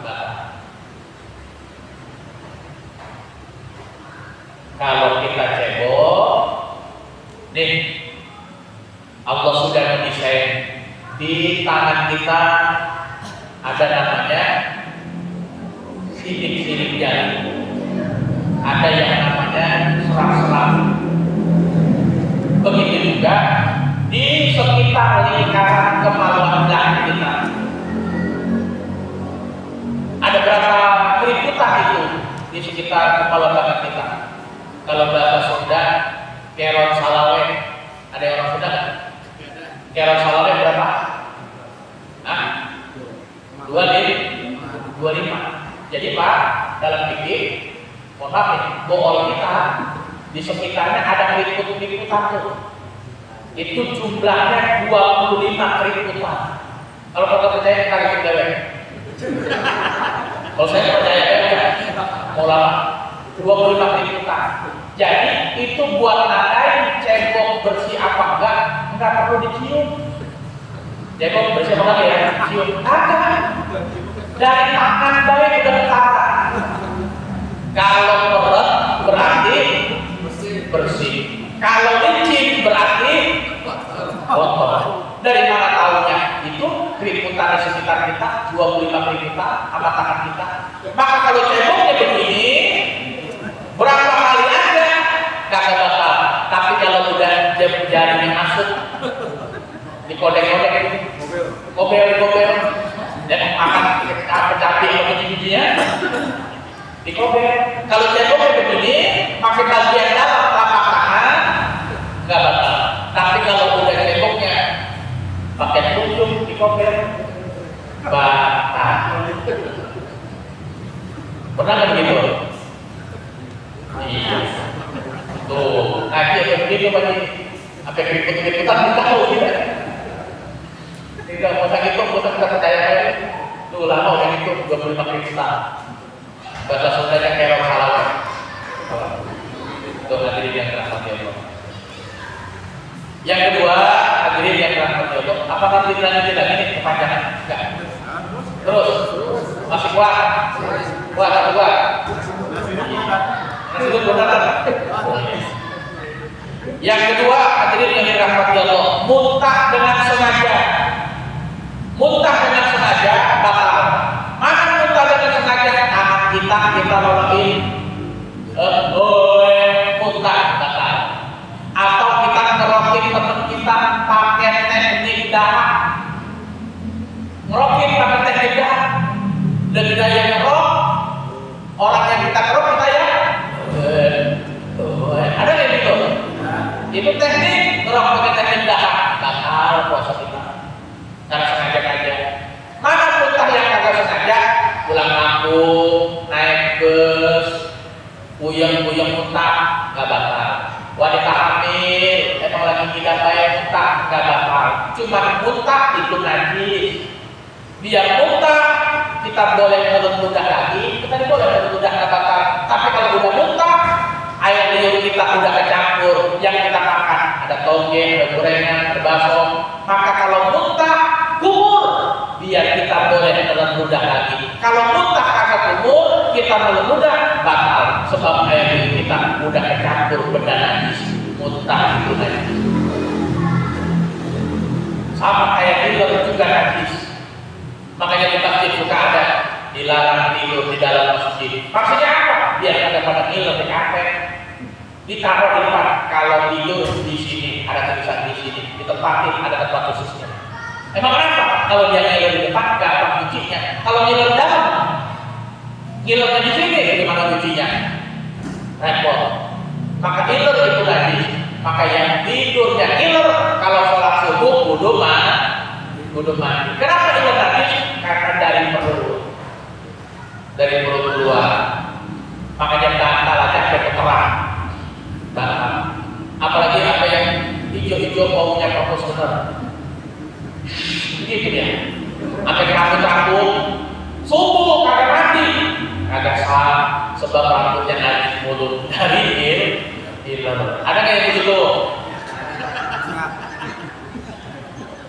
batal. Kalau kita cebok, nih Allah sudah mendesain di tangan kita ada namanya sidik-sidik jari, ada yang namanya selang-selang. Begitu juga di sekitar lingkaran kemaluan belakang kita ada berapa keriputan itu di sekitar kemaluan belakang kita. Kalau bahasa Sunda, keron salawe, ada yang orang Sunda kan? Keron salawe berapa? Hah? 25. Jadi Pak, dalam fikih, mohon maaf nih, bool kita di sekitarnya ada keriput-keriputan tuh. Itu jumlahnya 25 keriputan. Kalau kau percaya kita harus dewek. Kalau saya percaya dewek, mau lama 25 keriputan. Jadi itu buat nandain cebok bersih apa enggak perlu dicium. Cebok bersih apa enggak ya? Cium agak. Dari tangan baik udah ketara. Kalau perut berarti bersih. Kalau licin berarti kotor. Dari mana tahunya? Itu keriputan di sekitar kita, 25 keriputan sama tangan kita. Maka kalau ceboknya begini, berapa kali ada? Kagak bakal. Tapi kalau udah jarinya masuk, dikodek-kodek, gobel, dan makan kecapi atau biji-bijinya, dikobel. Kalau ceboknya begini, pakai bagian dalam telapak tangan, nggak bakal. Tapi kalau udah ceboknya pakai ujung, dikobel, bakal. Pernah nggak begitu? Iya. Tuh, ngaji apa begitu Pak? Apa keriput-keriputan kita tahu tidak? Tidak mau sakit tuh, kita percaya kan? Tuh lama yang itu 25 keriputan. Bahasa Sundanya kerong salawe. Itu hadirin yang dirahmati Allah. Yang kedua, hadirin yang dirahmati Allah. Apakah dilanjutin lagi nih kepanjangan? Enggak. Terus, masih kuat? Kuat. Masih benar. Yang kedua, hadirin yang dirahmati Allah, muntah dengan sengaja. Muntah dengan sengaja batal. Mana muntah dengan sengaja? Tangan kita lolokin, muntah batal. Atau kita ngerokin teman kita pakai teknik dahak. Ngerokin pakai teknik dahak. Dengan yang ngerok, orang yang kita kerok kita ya. Ada yang gitu. Itu teknik ngerok pakai teknik dahak. Batal puasa kita. Karena sengaja. Mana muntah yang kagak sengaja? Pulang kampung, naik bus, puyeng muntah, nggak batal. Wanita hamil, emang lagi tidak baik muntah, nggak batal. Cuma muntah itu najis. Biar muntah, kita boleh meludah lagi, kita boleh meludah nggak batal. Tapi kalau udah muntah, air liur kita udah kecampur, yang kita makan ada toge, ada gorengan, ada bakso. Maka kalau muntah, kumur, biar kita boleh meludah lagi. Kalau muntah kagak kumur, kita meludah batal. Sebab air liur kita udah kecampur benda najis, muntah itu najis. Sama kayak liur juga najis. Makanya di masjid suka ada dilarang tidur di dalam masjid. Maksudnya apa? Biar ada pada ngiler di kafe. Ditaruh di tempat. Kalau tidur di sini ada tulisan di sini, ditempatin ada tempat khususnya. Emang kenapa? Kalau dia ngiler di depan gampang cucinya. Kalau ngiler di dalam Ngilernya di sini, bagaimana cucinya? Repot. Maka ngiler itu lagi. Maka yang tidurnya ngiler kalau sholat subuh kudu mandi. Kenapa ngiler tadi? Karena dari perut keluar. Makanya batal aja keterang. Batal. Apalagi apa yang hijau-hijau baunya profesional. Begitu dia. Sampai rambut subuh kagak mandi, kagak sah sebab rambutnya najis mulut dari iler. Ada nggak yang begitu?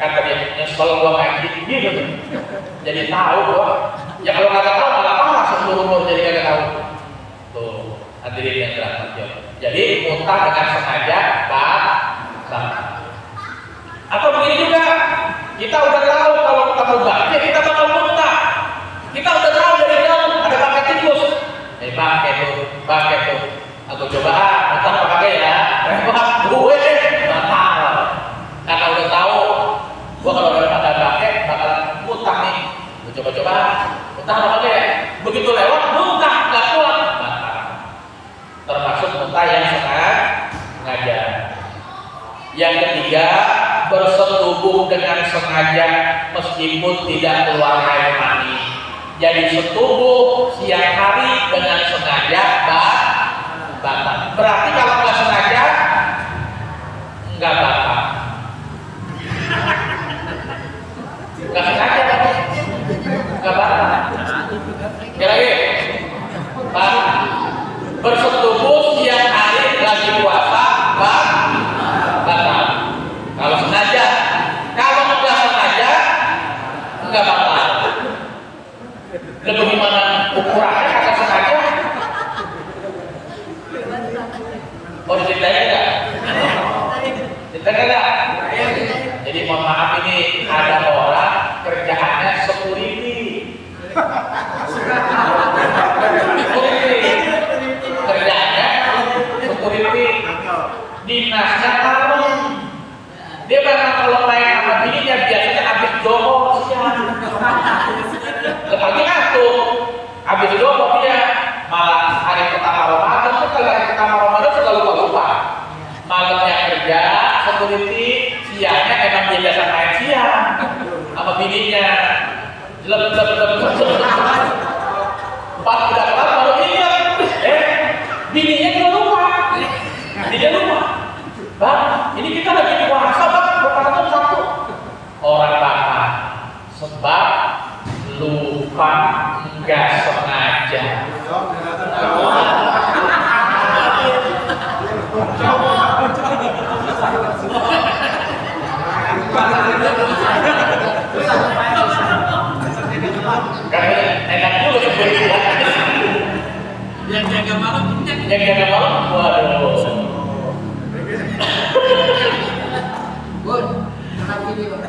Kata dia nyesel gua kayak gitu. Jadi tahu gua. Ya kalau kagak tahu malah parah seluruh umur jadi kagak tahu. Tuh hadirin yang dirahmati. Jadi muntah dengan sengaja batal. Atau begini juga, kita udah tahu kalau kita mau bakti, kita bakal muntah. Kita udah tahu dari jauh ada pakai tikus. Pakai tuh. Aku coba muntah pakai ya. Gue batal. Karena udah tahu, gua kalau ada pakai bakalan muntah nih. Gue coba muntah pakai. Begitu lewat muntah nggak kuat, batal. Termasuk muntah yang sengaja. Yang ketiga, bersetubuh dengan sengaja meskipun tidak keluar air mani. Jadi setubuh siang hari dengan sengaja batal. Berarti kalau nggak sengaja nggak batal. Nggak sengaja nggak batal. Ya lagi, Pak, bersetubuh siang hari lagi puasa batal. Kalau sengaja, kalau nggak sengaja, nggak batal. Lebih gimana ukurannya kata sengaja? Oh diceritain nggak? Diceritain nggak? Jadi mohon maaf ini ada orang kerjaannya security. Kerjaannya security. Dinasnya tarung. Dia memang kalau main sama bininya biasanya habis johor siang. Lagi ngantuk. Habis johor dia malah hari pertama Ramadan tuh kalau hari pertama Ramadan suka lupa. Malamnya kerja, security, siangnya emang dia biasa main siang sama bininya. Lep. Pas udah kelar baru ingat. Bininya juga lupa. Dia lupa. Bang, ini kita lagi puasa bang, berapa satu? Orang bapak, sebab lupa nggak sengaja. Karena enak dulu seperti yang jaga malam, waduh. Bun, kenapa ini bang?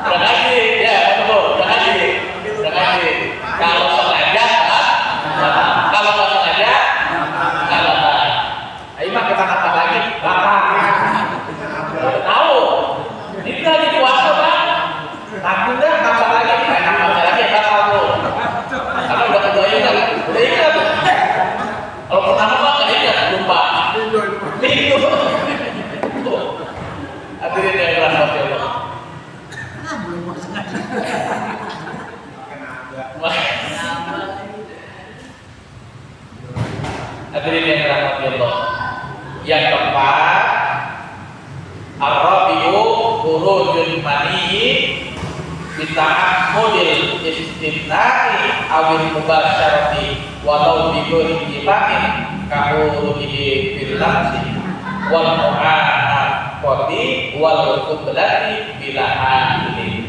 Udah lagi, ya betul, udah lagi. Kalau sengaja, kalau nggak sengaja, nggak batal. Ayo mah kita tambah lagi, batal. Tahu? Ini lagi puasa bang. Takutnya tambah lagi, batal tuh. Karena udah ingat. Kalau pertama mah nggak ingat, lupa. Minggu. Hadirin yang dirahmati Allah. Hadirin yang dirahmati Allah. Yang keempat, ar-rabi'u khurujul mani bita'ammudil istimna'i awil mubasyarati walau bighairi jimain kahurihi fil lamsi wal mu'anaqati wal qublati bila hamilin.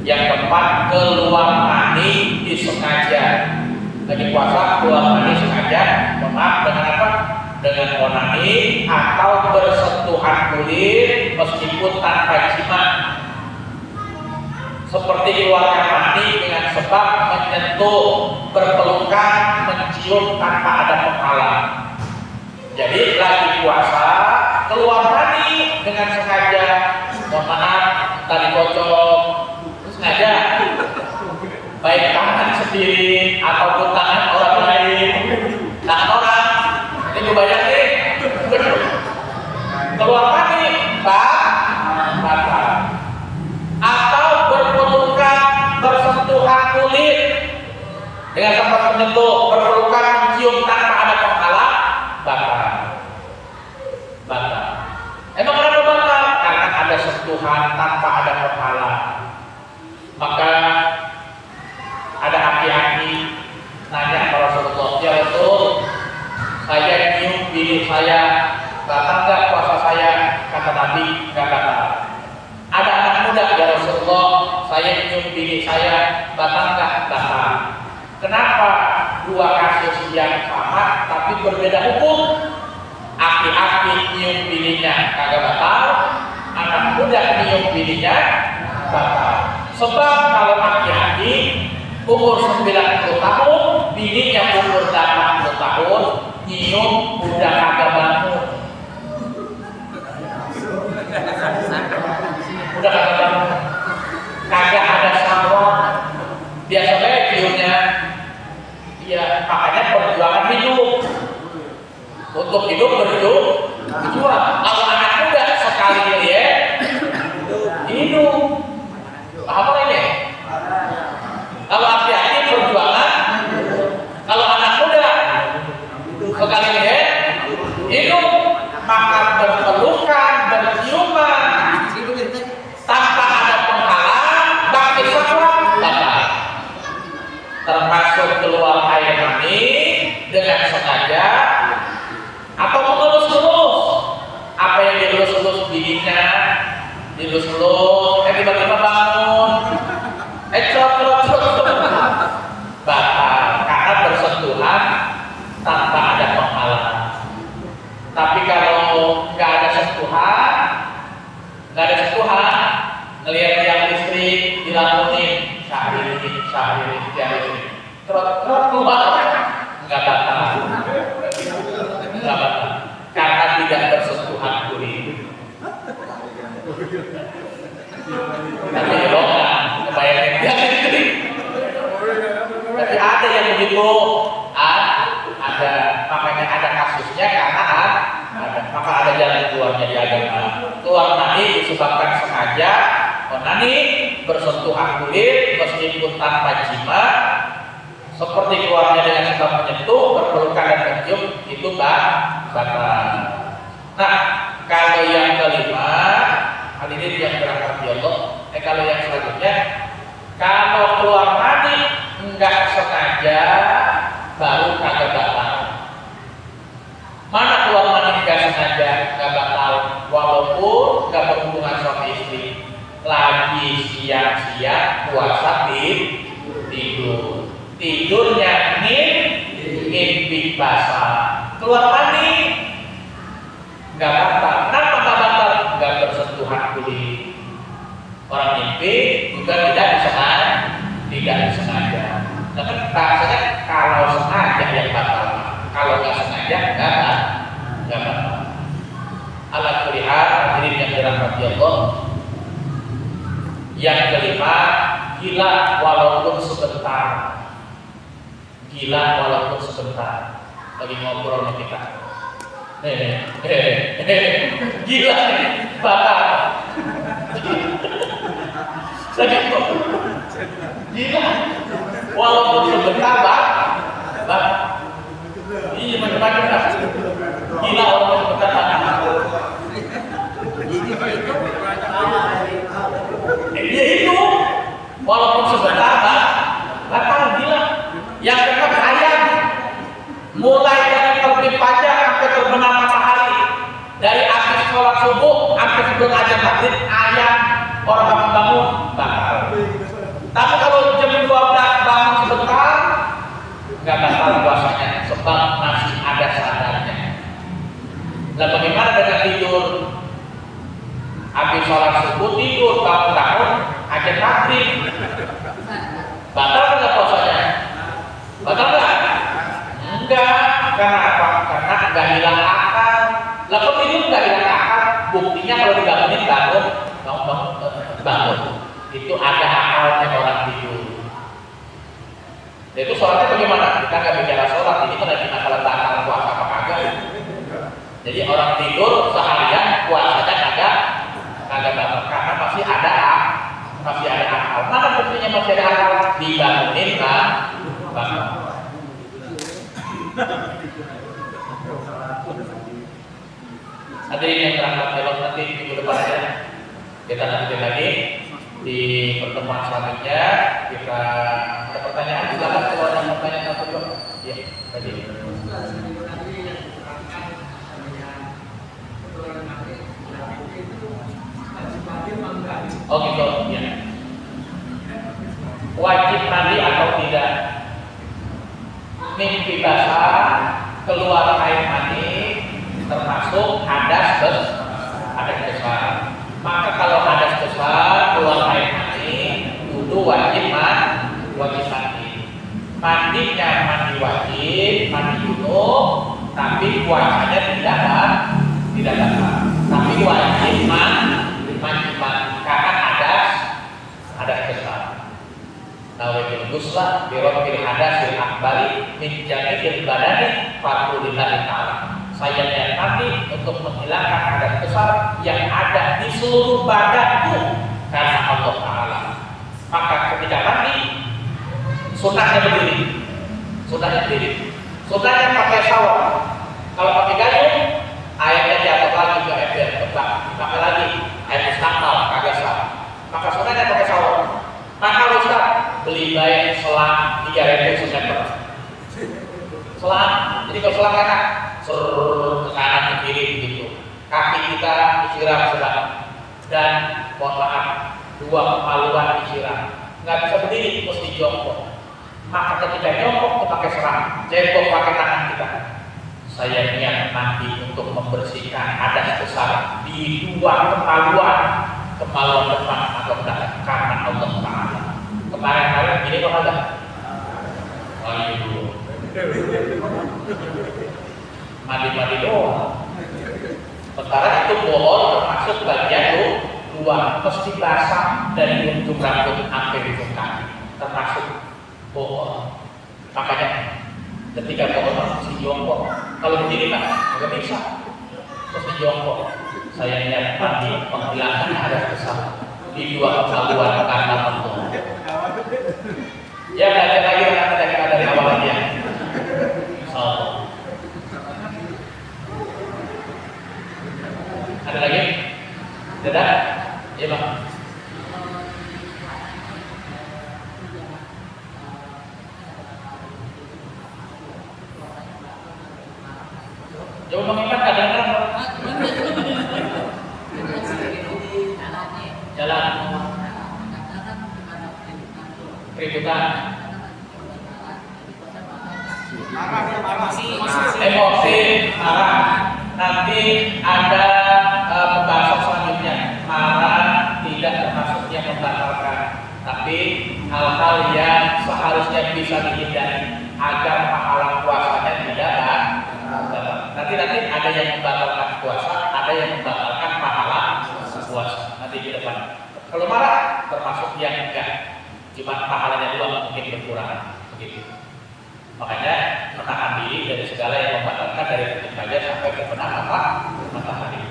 Yang keempat, keluar mani disengaja. Lagi puasa keluar mani sengaja, maaf dengan apa? Dengan onani atau bersentuhan kulit meskipun tanpa jima. Seperti keluarnya mani dengan sebab menyentuh, berpelukan, mencium tanpa ada penghalang. Jadi lagi puasa keluar mani dengan sengaja, mohon maaf tadi kocok sengaja baik tangan sendiri ataupun tangan orang lain, tangan orang ini juga banyak nih keluar mani batal, atau berpelukan bersentuhan kulit dengan tempat menyentuh, berpelukan mencium tanpa ada penghalang batal. Emang kenapa batal? Karena ada sentuhan tanpa ada penghalang. Maka ada aki-aki nanya kepada Rasulullah, ya Rasul, saya nyium bini saya, batal nggak puasa saya? Kata Nabi, nggak batal. Ada anak muda, ya Rasulullah, saya nyium bini saya, batal nggak? Batal. Kenapa dua kasus yang sama tapi berbeda hukum? Aki-aki nyium bininya kagak batal, anak muda nyium bininya batal. Sebab kalau aki-aki umur 90 tahun, bininya umur 80 tahun, nyium udah kagak bangun. Udah kagak bangun. Kagak ada saluran. Biasanya nyiumnya ya makanya perjuangan hidup. Untuk hidup berjuang. Kalau anak muda sekali dia hidup. Paham apa ini? Kalau aki-aki perjuangan, kalau anak muda sekali dia hidup, maka berpelukan, berciuman tanpa ada penghalang, bakti syahwat batal. Termasuk keluar air mani dengan sengaja atau mengelus-elus. Apa yang dilus-elus bininya, dilus-elus, tiba-tiba bangun, batal karena bersentuhan tanpa ada penghalang. Tapi kalau nggak ada sentuhan, ngelihat yang istri dilamunin, syahrini, terus keluar, nggak batal, karena tidak bersentuhan kulit. Tapi doang, kebayangin dia istri. Tapi ada yang begitu, ada, makanya ada kasusnya karena maka ada jalan keluarnya di agama. Keluar mani disebabkan sengaja, onani bersentuhan kulit meskipun tanpa jima, seperti keluarnya dengan sebab menyentuh, berpelukan dan mencium, itu batal. Nah, kalau yang kelima, hadirin yang dirahmati Allah, kalau yang selanjutnya, kalau keluar mani enggak sengaja, baru kagak batal. Mana keluar mani enggak sengaja, enggak batal, walaupun enggak berhubungan suami istri, lagi siang-siang puasa tidur, tidurnya mimpi basah, keluar mani enggak batal. Kenapa enggak batal? Enggak bersentuhan kulit. Orang mimpi juga tidak disengaja. Tapi rasanya kalau sengaja yang batal, kalau nggak sengaja nggak batal. Ala kulli hal, hadirin yang dirahmati Allah. Yang kelima, gila walaupun sebentar. Lagi ngobrol sama kita. Gila nih, batal. Gila, walaupun sebentar batal. Iya macam-macam lah. Gila walaupun sebentar batal. Dia itu walaupun sebentar batal gila. Yang kedua ayam, mulai dari terbit fajar sampai terbenam matahari, dari habis sholat subuh sampai sebelum azan maghrib, ayam orang bangun batal. Tapi kalau jam 12 bangun sebentar, nggak batal puasanya, sebab masih ada sadarnya. Nah, bagaimana dengan tidur? Habis sholat subuh tidur, bangun azan maghrib, batal nggak puasanya? Batal nggak? Enggak. Karena apa? Karena nggak hilang akal. Lah kok tidur nggak hilang akal? Buktinya kalau dibangunin bangun. Itu ada akalnya orang tidur. Itu sholatnya bagaimana? Kita nggak bicara sholat, ini kan lagi masalah batal puasa apa kagak. Jadi orang tidur seharian puasanya kagak batal karena masih ada akal. Mana buktinya masih ada akal? Dibangunin kan? Batal. Hadirin yang terangkat belok nanti minggu depan ya. Kita lanjutkan lagi di pertemuan selanjutnya. Kita ada pertanyaan, silakan kalau ada pertanyaan satu dua. Ya, tadi. Oh gitu, ya. Wajib mandi atau tidak? Mimpi basah, keluar air mani, termasuk hadas besar. Maka kalau hadas besar keluar air mani, wudu wajib mandi. Mandinya mandi wajib, mandi junub, tapi puasanya tidak batal. Tapi wajib mandi karena hadas besar. Nawaitul ghusla bi rabbil hadasil akbari min jami'il badani fadlillahi ta'ala. Saya niat mandi untuk menghilangkan hadas besar yang ada di seluruh badanku karena Allah Ta'ala. Maka ketika mandi sunnahnya berdiri. Sunnahnya pakai shower. Kalau pakai gayung airnya jatuh lagi ke ember, pakai lagi air mustaqbal kagak sah. Maka sunnahnya pakai shower. Maka Ustaz beli baik selang 3.000 cm. Selang, jadi kalau selang enak ke kanan ke kiri begitu. Kaki kita disiram sedang dan mohon maaf 2 kemaluan disiram. Nggak bisa berdiri, mesti jongkok. Maka ketika jongkok kita pakai serang, jongkok pakai tangan kita. Saya niat nanti untuk membersihkan hadas besar di 2 kemaluan depan atau belakang karena Allah Ta'ala. Kemarin ini kok ada? Ayo, mandi doang. Sementara itu bohong termasuk bagian luar, mesti basah dari ujung rambut sampai ujung kaki, termasuk bohong. Makanya ketika bohong mesti jongkok. Kalau begini kan nggak bisa, mesti jongkok. Saya niat mandi menghilangkan hadas besar di 2 kemaluan karena Allah. Ya belajar lagi kita dari awal lagi ya. Ada lagi? Tidak? Iya Bang. Jauh mengingat kadang-kadang jalan keributan, emosi, marah. Nanti ada pembahasan selanjutnya. Marah tidak termasuknya membatalkan, tapi hal-hal yang seharusnya bisa dihindari agar pahala puasanya tidak batal. Nanti ada yang membatalkan puasa, ada yang membatalkan pahala puasa. Nanti di depan. Kalau marah termasuk yang enggak. Cuma pahalanya doang mungkin berkurang begitu. Makanya menahan diri dari segala yang membatalkan dari titik fajar sampai ke matahari.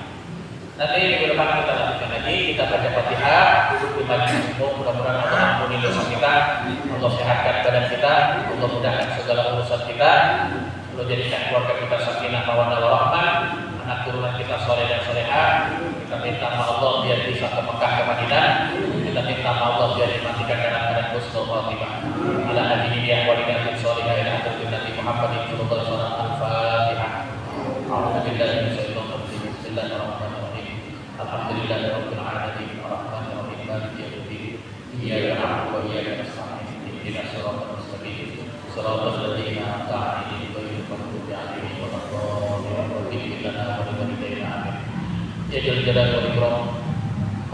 Nanti minggu depan kita lanjutkan lagi, kita baca Fatihah, duduk di majelis umum, mudah-mudahan Allah ampuni dosa kita, Allah sehatkan badan kita, Allah mudahkan segala urusan kita, Allah jadikan keluarga kita sakinah mawaddah warahmah, anak turunan kita soleh dan solehah. Kita minta sama Allah biar bisa ke Mekah ke Madinah. Kita minta sama Allah biar dimatikan dalam keadaan husnul khatimah. Ala hadhihi ya walidatin sholihah ila hadratin Nabi Muhammadin sallallahu alaihi wasallam. Al-Fatihah. A'udzu billahi minasyaitonir rajim. Bismillahirrahmanirrahim. Alhamdulillahirabbil alamin. Arrahmanir rahim. Maliki yaumiddin. Iyyaka na'budu wa iyyaka nasta'in. Ihdinas siratal mustaqim. Siratal ladzina an'amta 'alaihim ghairil maghdubi 'alaihim waladdallin. Ighfir lana wa liwalidayna amin. Ya jalal wal ikram.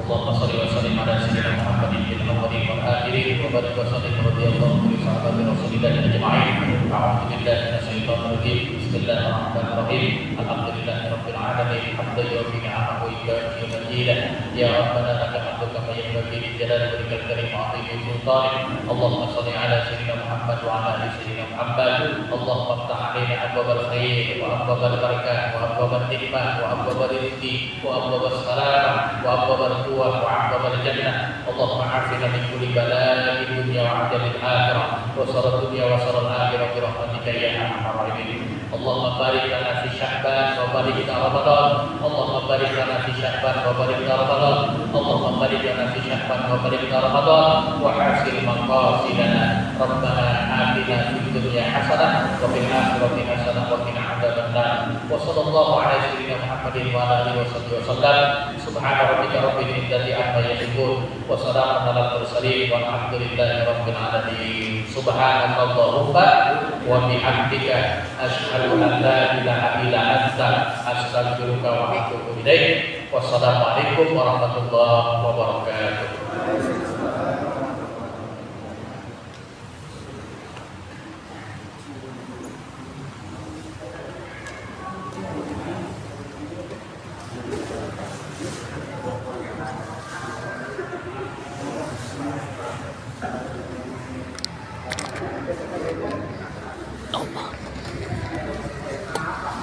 Allahumma shalli wa sallim ala sayyidina Muhammadin fil awwalin wal akhirin wa barik wa sallim radhiyallahu anhu sahabati Rasulillah ajma'in. A'udzu billahi minasyaitonir rajim. Bismillah. Bismillahirrahmanirrahim. Alhamdulillahirabbil alamin. Hamdan yuwaffi ni'amahu wa yukafi mazidah. Ya Rabbana lakal hamdu kama yanbaghi li jalali wajhikal karim wa 'azimi sultanik. Allahumma shalli ala sayyidina Muhammad wa ala ali sayyidina Muhammad. Allahumma iftah 'alaina abwaabal khair wa abwaabal barakah wa abwaabal nikmah wa abwaabal rizqi wa abwaabas salamah wa abwaabal quwwah wa abwaabal jannah. Allahumma 'afina min kulli bala'in dunya wa 'adzabil akhirah wa sharrid dunya wa sharril akhirah bi rahmatika ya arhamar rahimin. Allahumma barik lana fi Sya'ban wa barik lana Ramadan. Allahumma barik lana fi Sya'ban wa barik lana Ramadan. Allahumma barik lana fi Sya'ban wa barik lana Ramadan wa hasil maqasidana. Rabbana atina fid dunya hasanah wa fil akhirati hasanah wa qina adzabannar. Wa sallallahu ala sayyidina Muhammadin wa ala alihi wasallam. Subhana rabbika rabbil izzati amma yasifun wa salamun alal mursalin walhamdulillahi rabbil alamin. Subhanakallahumma wa bihamdika asyhadu an la ilaha illa anta astaghfiruka wa atubu ilaik. Wassalamualaikum warahmatullahi wabarakatuh.